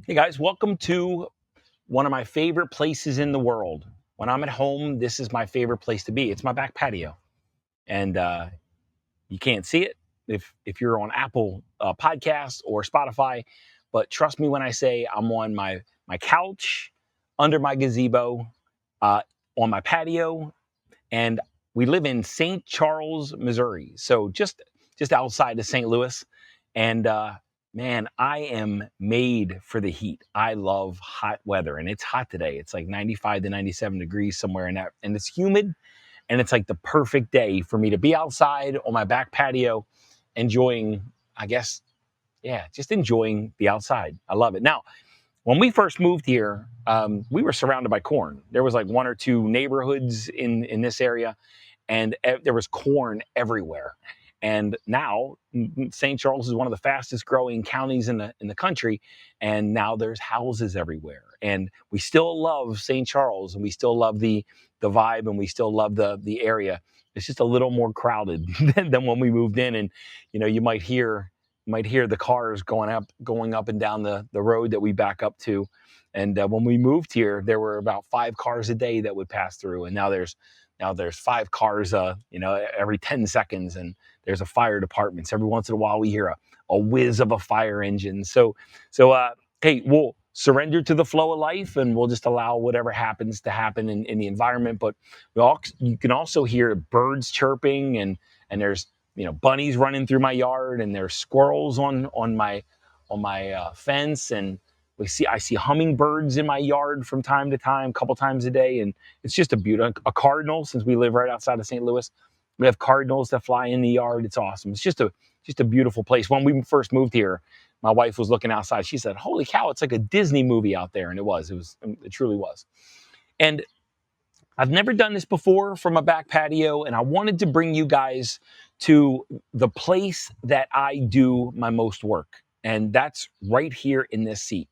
Hey guys, welcome to one of my favorite places in the world. When I'm at home, this is my favorite place to be. It's my back patio, and you can't see it if you're on Apple Podcasts or Spotify. But trust me when I say I'm on my couch, under my gazebo, uh, on my patio, and we live in St. Charles, Missouri, so just outside of St. Louis. And man, I am made for the heat. I love hot weather, and it's hot today. It's like 95 to 97 degrees somewhere in that, and it's humid, and it's like the perfect day for me to be outside on my back patio, enjoying, I guess, yeah, just enjoying the outside. I love it. Now, when we first moved here, we were surrounded by corn. There was like one or two neighborhoods in this area, and there was corn everywhere. And now St. Charles is one of the fastest growing counties in the country, and now there's houses everywhere. And we still love St. Charles, and we still love the vibe, and we still love the area. It's just a little more crowded than when we moved in, and you might hear the cars going up and down the road that we back up to. And when we moved here, there were about 5 cars a day that would pass through, and now there's 5 cars, every 10 seconds, and there's a fire department. So every once in a while, we hear a whiz of a fire engine. So, hey, we'll surrender to the flow of life, and we'll just allow whatever happens to happen in the environment. But you can also hear birds chirping, and there's bunnies running through my yard, and there's squirrels on my fence, and I see hummingbirds in my yard from time to time, a couple times a day, and it's just a beauty. A cardinal, since we live right outside of St. Louis, we have cardinals that fly in the yard. It's awesome. It's just a beautiful place. When we first moved here, my wife was looking outside. She said, "Holy cow, it's like a Disney movie out there," and it truly was. And I've never done this before from a back patio, and I wanted to bring you guys to the place that I do my most work, and that's right here in this seat.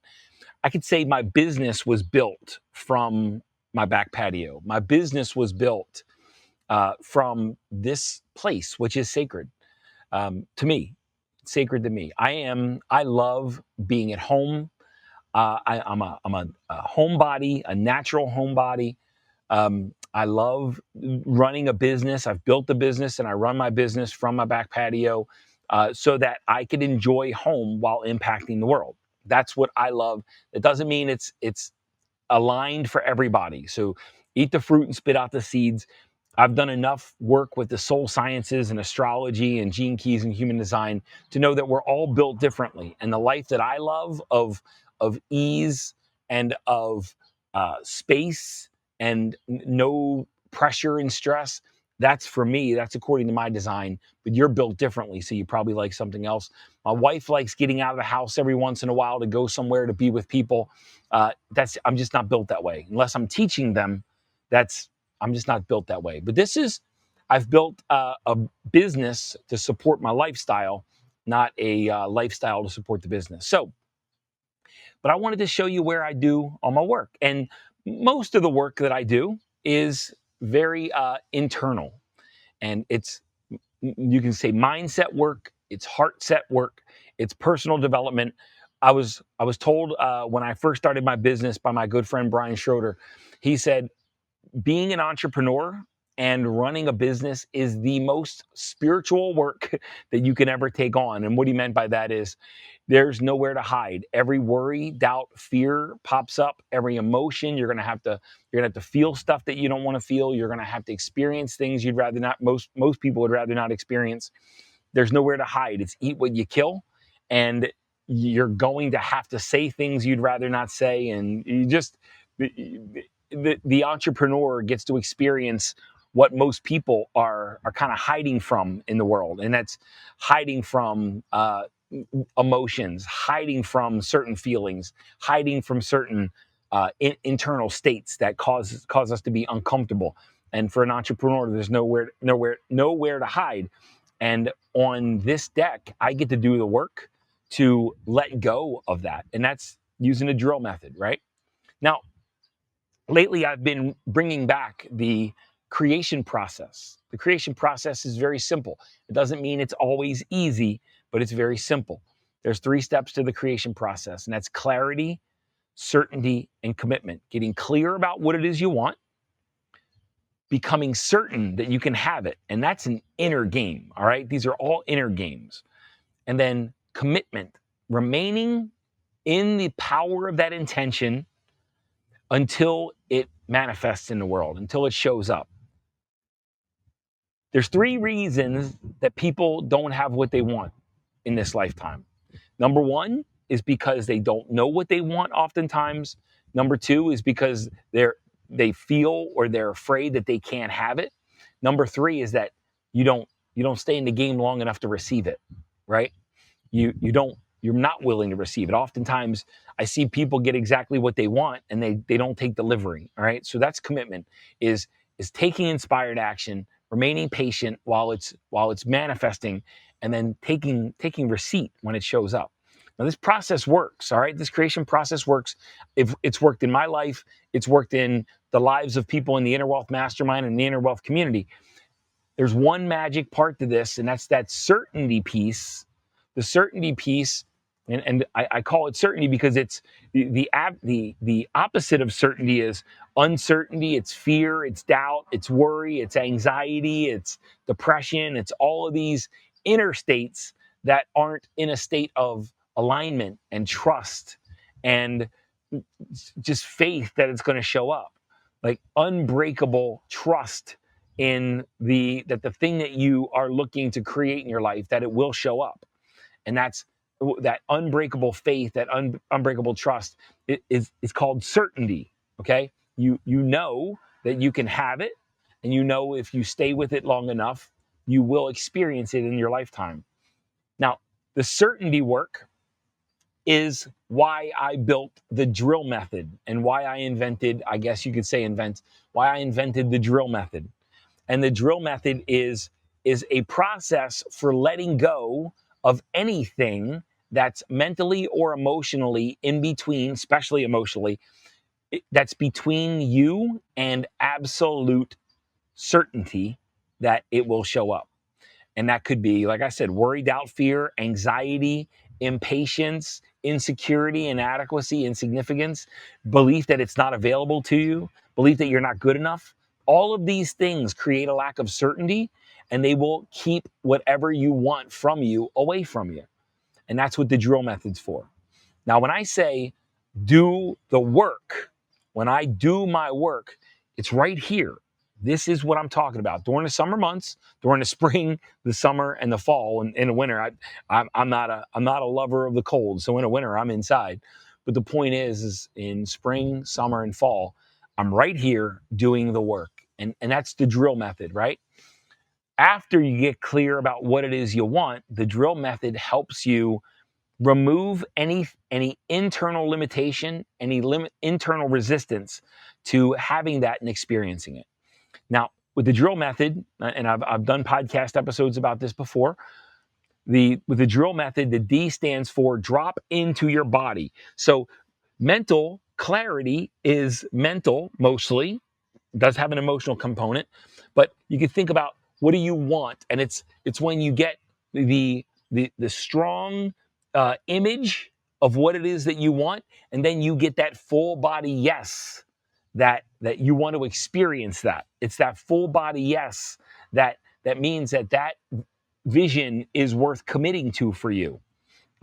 I could say my business was built from my back patio. My business was built from this place, which is sacred to me, sacred to me. I love being at home. I'm a homebody, a natural homebody. I love running a business. I've built a business, and I run my business from my back patio so that I could enjoy home while impacting the world. That's what I love. It doesn't mean it's aligned for everybody. So eat the fruit and spit out the seeds. I've done enough work with the soul sciences and astrology and gene keys and human design to know that we're all built differently. And the life that I love of ease and of space and no pressure and stress, that's for me. That's according to my design. But you're built differently, so you probably like something else. My wife likes getting out of the house every once in a while to go somewhere to be with people. I'm just not built that way. Unless I'm teaching them, that's I'm just not built that way. But I've built a business to support my lifestyle, not a lifestyle to support the business. So, but I wanted to show you where I do all my work. And most of the work that I do is very internal. And you can say mindset work, it's heart set work, it's personal development. I was told when I first started my business by my good friend Brian Schroeder. He said, being an entrepreneur and running a business is the most spiritual work that you can ever take on. And what he meant by that is there's nowhere to hide. Every worry, doubt, fear pops up. Every emotion, you're gonna have to feel stuff that you don't want to feel. You're gonna have to experience things you'd rather not. Most people would rather not experience. There's nowhere to hide. It's eat what you kill, and you're going to have to say things you'd rather not say, and you just the entrepreneur gets to experience what most people are kind of hiding from in the world, and that's hiding from emotions, hiding from certain feelings, hiding from certain internal states that cause us to be uncomfortable. And for an entrepreneur, there's nowhere to hide. And on this deck, I get to do the work to let go of that, and that's using a drill method, right? Now, lately I've been bringing back the creation process. The creation process is very simple. It doesn't mean it's always easy, but it's very simple. There's 3 steps to the creation process, and that's clarity, certainty, and commitment. Getting clear about what it is you want, becoming certain that you can have it. And that's an inner game, all right? These are all inner games. And then commitment, remaining in the power of that intention until it manifests in the world, until it shows up. There's 3 reasons that people don't have what they want in this lifetime. Number 1 is because they don't know what they want oftentimes. Number 2 is because they feel or they're afraid that they can't have it. Number 3 is that you don't stay in the game long enough to receive it, right? You're not willing to receive it. Oftentimes I see people get exactly what they want and they don't take delivery. All right. So that's commitment, is taking inspired action, remaining patient while it's manifesting, and then taking receipt when it shows up. Now this process works. All right. This creation process works. If it's worked in my life, it's worked in the lives of people in the Inner Wealth Mastermind and the Inner Wealth community. There's one magic part to this, and that's that certainty piece. The certainty piece, and I call it certainty because it's the opposite of certainty is uncertainty. It's fear, it's doubt, it's worry, it's anxiety, it's depression. It's all of these inner states that aren't in a state of alignment and trust and just faith that it's going to show up, like unbreakable trust in that the thing that you are looking to create in your life, that it will show up. And that's that unbreakable faith, that unbreakable trust is called certainty. Okay. You know that you can have it, and you know if you stay with it long enough, you will experience it in your lifetime. Now, the certainty work is why I built the drill method, and why I invented, I guess you could say why I invented the drill method. And the drill method is a process for letting go of anything that's mentally or emotionally in between, especially emotionally, that's between you and absolute certainty that it will show up. And that could be, like I said, worry, doubt, fear, anxiety, impatience, insecurity, inadequacy, insignificance, belief that it's not available to you, belief that you're not good enough. All of these things create a lack of certainty, and they will keep whatever you want from you away from you. And that's what the drill method's for. Now, when I say do the work, when I do my work, it's right here. This is what I'm talking about. During the summer months, during the spring, the summer, and the fall, and in the winter, I'm not a lover of the cold. So in the winter, I'm inside. But the point is in spring, summer, and fall, I'm right here doing the work. And that's the drill method, right? After you get clear about what it is you want, the drill method helps you remove any internal limitation, any internal resistance to having that and experiencing it. Now, with the drill method, and I've done podcast episodes about this before, with the drill method, the D stands for drop into your body. So mental clarity is mental mostly, does have an emotional component, but you can think about what do you want, and it's when you get the strong image of what it is that you want, and then you get that full body yes that you want to experience that. It's that full body yes that means that vision is worth committing to for you.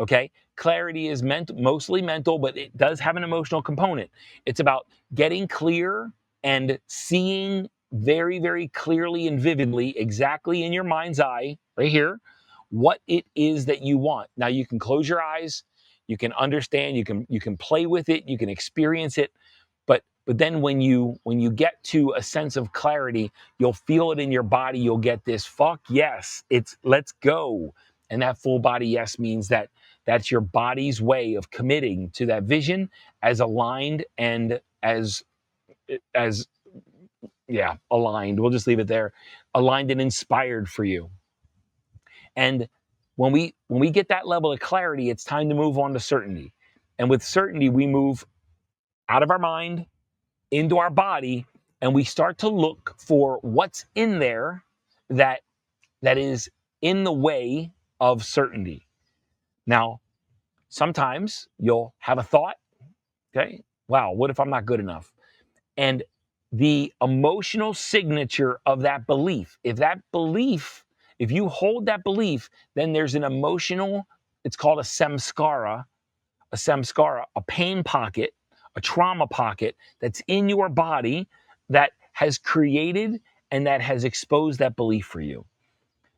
Okay, clarity is mostly mental, but it does have an emotional component. It's about getting clear and seeing very, very clearly and vividly, exactly in your mind's eye, right here, what it is that you want. Now you can close your eyes, you can understand, you can play with it, you can experience it, but then when you get to a sense of clarity, you'll feel it in your body. You'll get this fuck yes, it's let's go. And that full body yes means that that's your body's way of committing to that vision as aligned and as aligned. We'll just leave it there. Aligned and inspired for you. And when we get that level of clarity, it's time to move on to certainty. And with certainty, we move out of our mind into our body, and we start to look for what's in there that is in the way of certainty. Now, Sometimes you'll have a thought, okay? Wow, what if I'm not good enough? And the emotional signature of that belief, if you hold that belief, then there's an emotional, it's called a pain pocket, a trauma pocket that's in your body that has created and that has exposed that belief for you.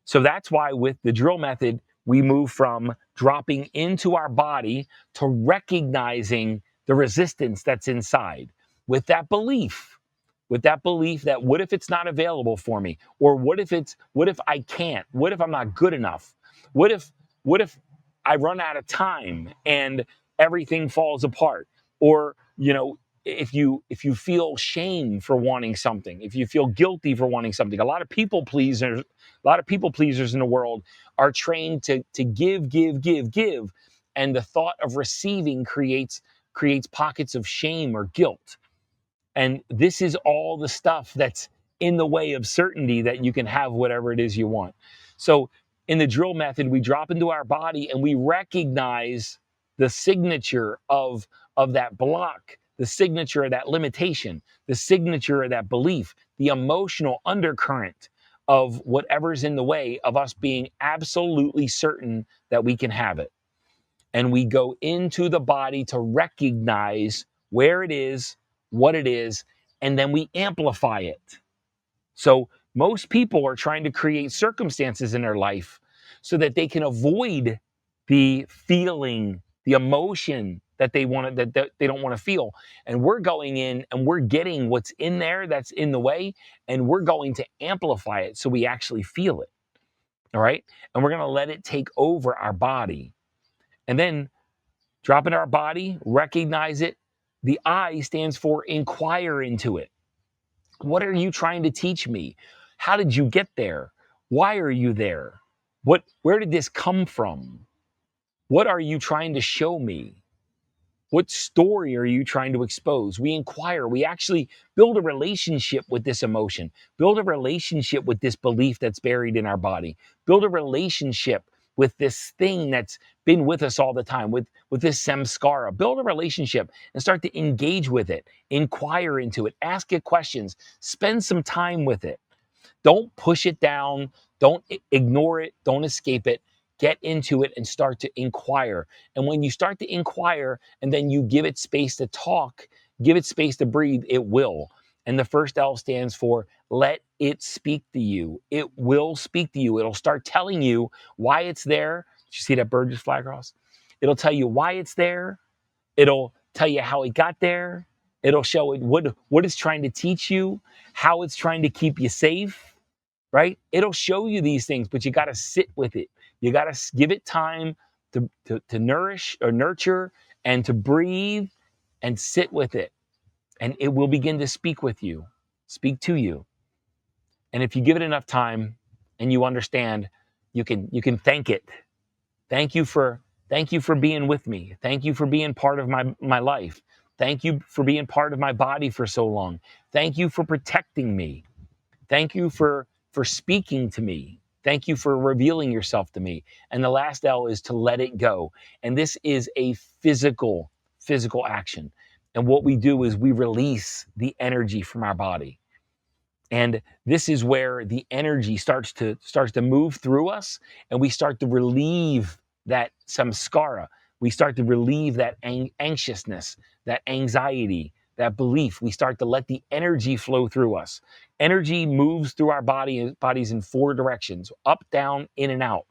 So that's why with the drill method, we move from dropping into our body to recognizing the resistance that's inside with that belief. With that belief that what if it's not available for me? Or what if I can't? What if I'm not good enough? What if I run out of time and everything falls apart? Or, if you feel shame for wanting something, if you feel guilty for wanting something, a lot of people pleasers in the world are trained to give, and the thought of receiving creates pockets of shame or guilt. And this is all the stuff that's in the way of certainty that you can have whatever it is you want. So in the drill method, we drop into our body and we recognize the signature of that block, the signature of that limitation, the signature of that belief, the emotional undercurrent of whatever's in the way of us being absolutely certain that we can have it. And we go into the body to recognize where it is, what it is, and then we amplify it. So most people are trying to create circumstances in their life so that they can avoid the feeling, the emotion that they don't want to feel. And we're going in and we're getting what's in there that's in the way, and we're going to amplify it so we actually feel it. All right? And we're going to let it take over our body. And then drop into our body, recognize it. The I stands for inquire into it. What are you trying to teach me? How did you get there? Why are you there? Where did this come from? What are you trying to show me? What story are you trying to expose? We inquire. We actually build a relationship with this emotion, build a relationship with this belief that's buried in our body, build a relationship with this thing that's been with us all the time, with this samskara. Build a relationship and start to engage with it, inquire into it, ask it questions, spend some time with it. Don't push it down. Don't ignore it. Don't escape it. Get into it and start to inquire. And when you start to inquire and then you give it space to talk, give it space to breathe, it will. And the first L stands for let it speak to you. It will speak to you. It'll start telling you why it's there. Did you see that bird just fly across? It'll tell you why it's there. It'll tell you how it got there. It'll show it what it's trying to teach you, how it's trying to keep you safe, right? It'll show you these things, but you got to sit with it. You got to give it time to nourish or nurture and to breathe and sit with it. And it will begin to speak with you, speak to you. And if you give it enough time and you understand, you can thank it. Thank you for being with me. Thank you for being part of my life. Thank you for being part of my body for so long. Thank you for protecting me. Thank you for speaking to me. Thank you for revealing yourself to me. And the last L is to let it go. And this is a physical action. And what we do is we release the energy from our body. And this is where the energy starts to move through us, and we start to relieve that samskara. We start to relieve that anxiousness, that anxiety, that belief. We start to let the energy flow through us. Energy moves through our bodies in four directions: up, down, in, and out.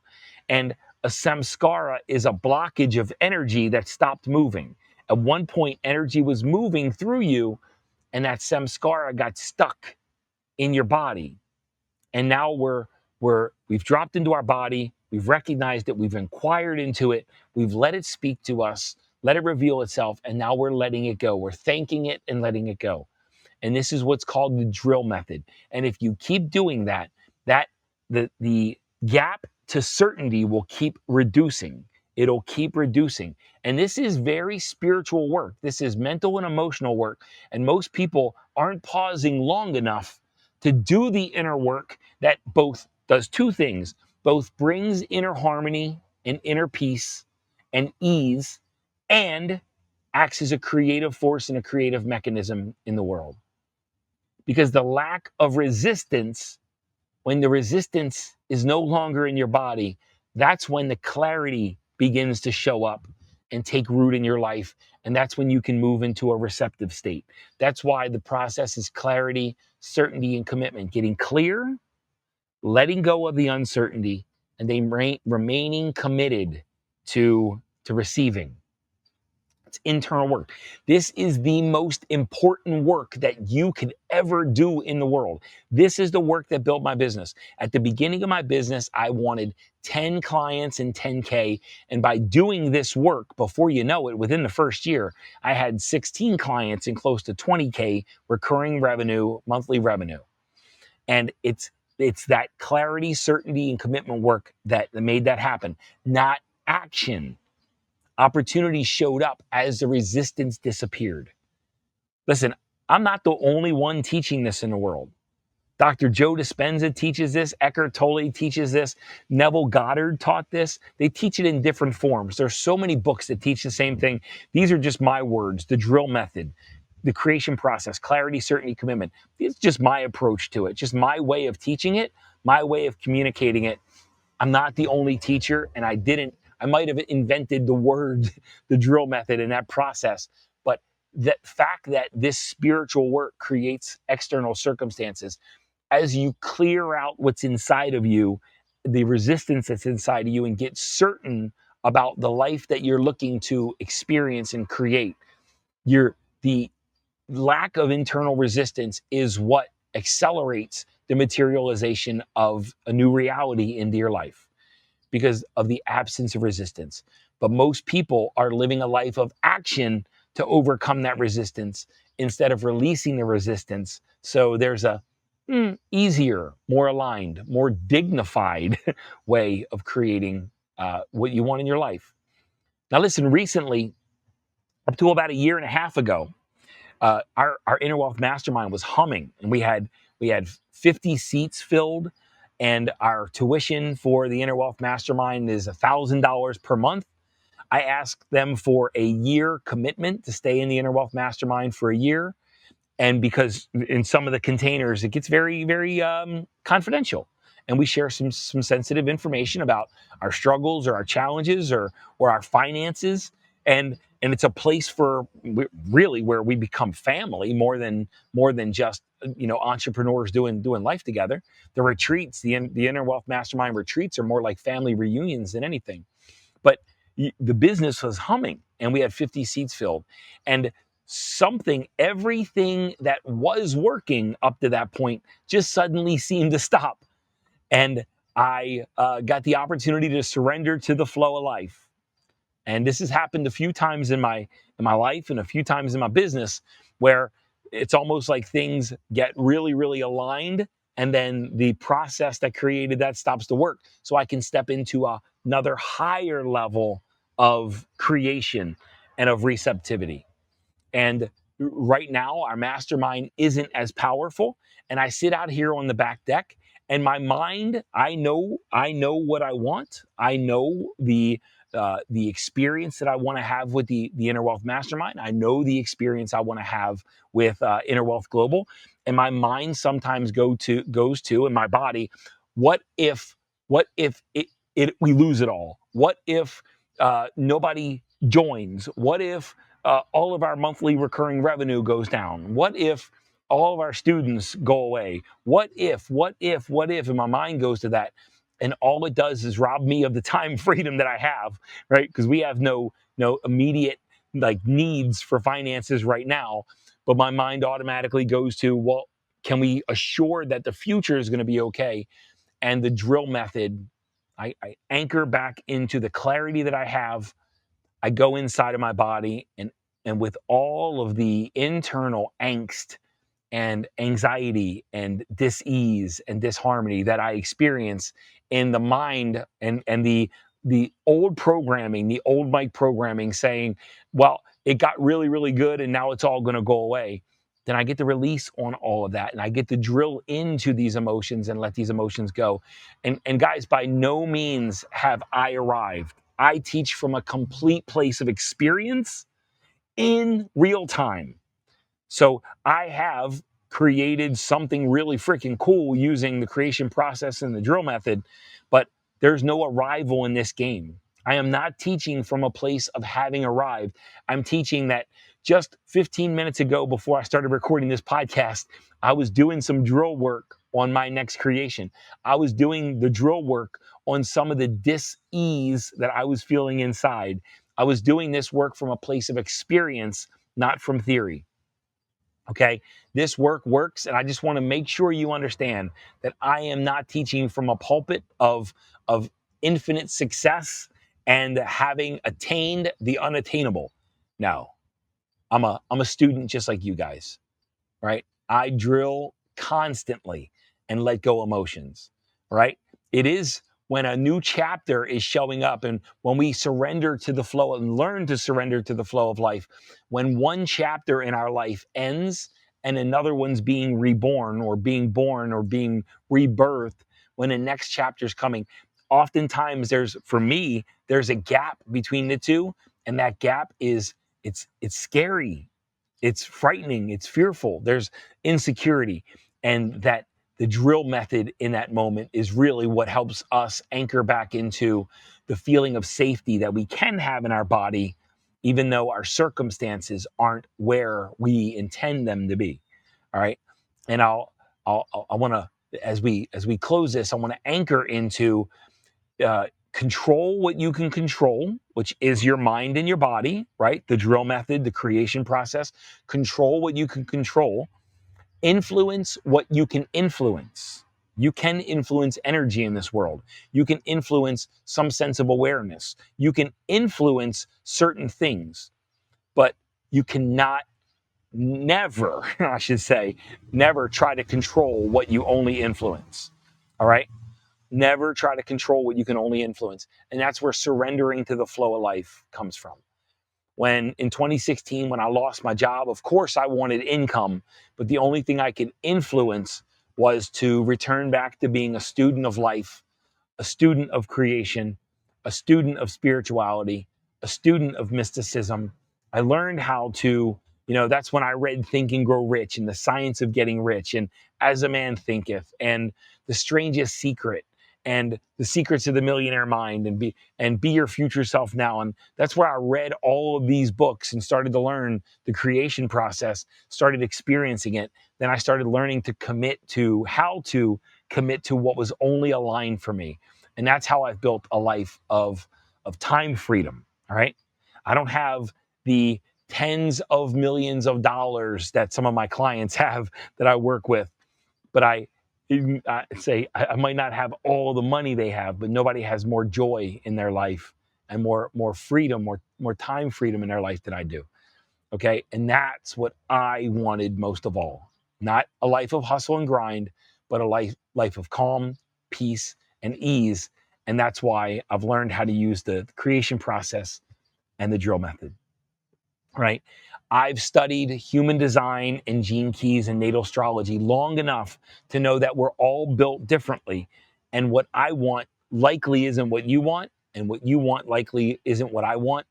And a samskara is a blockage of energy that stopped moving. At one point, energy was moving through you, and that samskara got stuck in your body. And now we've dropped into our body, we've recognized it, we've inquired into it, we've let it speak to us, let it reveal itself, and now we're letting it go. We're thanking it and letting it go. And this is what's called the drill method. And if you keep doing that, the gap to certainty will keep reducing. It'll keep reducing. And this is very spiritual work. This is mental and emotional work. And most people aren't pausing long enough to do the inner work that both does two things: both brings inner harmony and inner peace, and ease, and acts as a creative force and a creative mechanism in the world. Because the lack of resistance, when the resistance is no longer in your body, that's when the clarity begins to show up and take root in your life. And that's when you can move into a receptive state. That's why the process is clarity, certainty, and commitment. Getting clear, letting go of the uncertainty, and then remaining committed to receiving. It's internal work. This is the most important work that you could ever do in the world. This is the work that built my business. At the beginning of my business, I wanted 10 clients and 10K. And by doing this work, before you know it, within the first year, I had 16 clients and close to 20K recurring revenue, monthly revenue. And it's that clarity, certainty, and commitment work that made that happen, not action. Opportunity showed up as the resistance disappeared. Listen, I'm not the only one teaching this in the world. Dr. Joe Dispenza teaches this. Eckhart Tolle teaches this. Neville Goddard taught this. They teach it in different forms. There's so many books that teach the same thing. These are just my words. The drill method, the creation process, clarity, certainty, commitment. It's just my approach to it, just my way of teaching it, my way of communicating it. I'm not the only teacher, and I might have invented the word, the drill method in that process, but the fact that this spiritual work creates external circumstances, as you clear out what's inside of you, the resistance that's inside of you, and get certain about the life that you're looking to experience and create, the lack of internal resistance is what accelerates the materialization of a new reality into your life, because of the absence of resistance. But most people are living a life of action to overcome that resistance instead of releasing the resistance. So there's a easier, more aligned, more dignified way of creating what you want in your life. Now, listen, recently, up to about a year and a half ago, our Inner Wealth Mastermind was humming, and we had 50 seats filled, and our tuition for the Inner Wealth Mastermind is $1,000 per month. I asked them for a year commitment to stay in the Inner Wealth Mastermind for a year, and because in some of the containers it gets very, very confidential, and we share some sensitive information about our struggles or our challenges or our finances, and it's a place for really where we become family more than just entrepreneurs doing life together. The retreats, the Inner Wealth Mastermind retreats, are more like family reunions than anything. But the business was humming, and we had 50 seats filled, and everything that was working up to that point just suddenly seemed to stop. And I got the opportunity to surrender to the flow of life. And this has happened a few times in my life and a few times in my business, where it's almost like things get really, really aligned, and then the process that created that stops to work. So I can step into another higher level of creation and of receptivity. And right now, our mastermind isn't as powerful. And I sit out here on the back deck, and my mind, I know what I want. I know the experience that I want to have with the Inner Wealth Mastermind. I know the experience I want to have with Inner Wealth Global. And my mind sometimes goes to, and my body, what if we lose it all? What if nobody joins? What if all of our monthly recurring revenue goes down? What if all of our students go away? What if? And my mind goes to that. And all it does is rob me of the time freedom that I have, right? Because we have no immediate needs for finances right now. But my mind automatically goes to, well, can we assure that the future is going to be okay? And the drill method, I anchor back into the clarity that I have. I go inside of my body, and with all of the internal angst and anxiety and dis-ease and disharmony that I experience in the mind, and the old programming, the old Mike programming saying, well, it got really, really good and now it's all going to go away. Then I get to release on all of that, and I get to drill into these emotions and let these emotions go. And guys, by no means have I arrived. I teach from a complete place of experience in real time. So I have created something really freaking cool using the creation process and the drill method, but there's no arrival in this game. I am not teaching from a place of having arrived. I'm teaching that just 15 minutes ago, before I started recording this podcast, I was doing some drill work on my next creation. I was doing the drill work on some of the dis-ease that I was feeling inside. I was doing this work from a place of experience, not from theory. Okay, this work works, and I just want to make sure you understand that I am not teaching from a pulpit of infinite success and having attained the unattainable. No, I'm a student just like you guys, right? I drill constantly and let go emotions, right? It is when a new chapter is showing up and when we surrender to the flow and learn to surrender to the flow of life, when one chapter in our life ends and another one's being reborn or being born or being rebirthed, when the next chapter is coming, oftentimes for me, there's a gap between the two, and that gap is it's scary, it's frightening, it's fearful, there's insecurity, and that the drill method in that moment is really what helps us anchor back into the feeling of safety that we can have in our body, even though our circumstances aren't where we intend them to be. All right. And I want to, as we close this, I want to anchor into control what you can control, which is your mind and your body, right? The drill method, the creation process. Control what you can control. Influence what you can influence. You can influence energy in this world. You can influence some sense of awareness. You can influence certain things, but you cannot, never, I should say, never try to control what you only influence. All right? Never try to control what you can only influence. And that's where surrendering to the flow of life comes from. When in 2016, when I lost my job, of course I wanted income, but the only thing I could influence was to return back to being a student of life, a student of creation, a student of spirituality, a student of mysticism. I learned how to, that's when I read Think and Grow Rich and The Science of Getting Rich and As a Man Thinketh and The Strangest Secret and The Secrets of the Millionaire Mind and Be Your Future Self Now. And that's where I read all of these books and started to learn the creation process, started experiencing it. Then I started learning to how to commit to what was only aligned for me. And that's how I've built a life of time freedom. All right. I don't have the tens of millions of dollars that some of my clients have that I work with, but I say I might not have all the money they have, but nobody has more joy in their life and more freedom, more time freedom in their life than I do. Okay. And that's what I wanted most of all. Not a life of hustle and grind, but a life of calm, peace, and ease. And that's why I've learned how to use the creation process and the drill method. Right? I've studied human design and gene keys and natal astrology long enough to know that we're all built differently. And what I want likely isn't what you want, and what you want likely isn't what I want.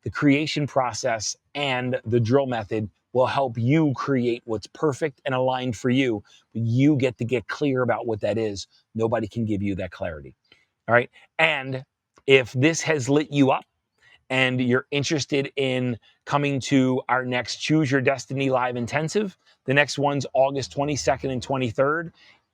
The creation process and the drill method will help you create what's perfect and aligned for you. You get to get clear about what that is. Nobody can give you that clarity. All right. And if this has lit you up and you're interested in coming to our next Choose Your Destiny Live Intensive, the next one's August 22nd and 23rd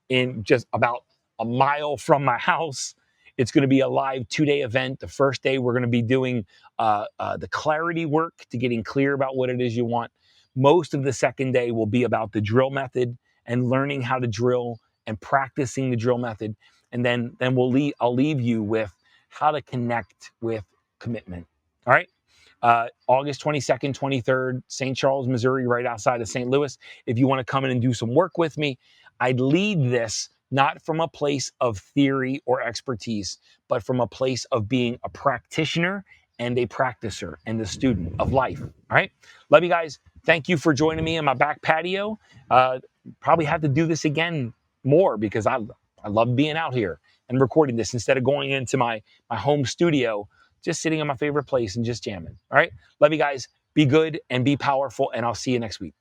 in just about a mile from my house. It's going to be a live 2-day event. The first day, we're going to be doing the clarity work to getting clear about what it is you want. Most of the second day will be about the drill method and learning how to drill and practicing the drill method. And then I'll leave you with how to connect with commitment. All right. August 22nd, 23rd, St. Charles, Missouri, right outside of St. Louis. If you want to come in and do some work with me, I'd lead this not from a place of theory or expertise, but from a place of being a practitioner and a practicer and a student of life. All right. Love you guys. Thank you for joining me in my back patio. Probably have to do this again more because I love being out here and recording this instead of going into my home studio just sitting in my favorite place and just jamming. All right. Love you guys. Be good and be powerful. And I'll see you next week.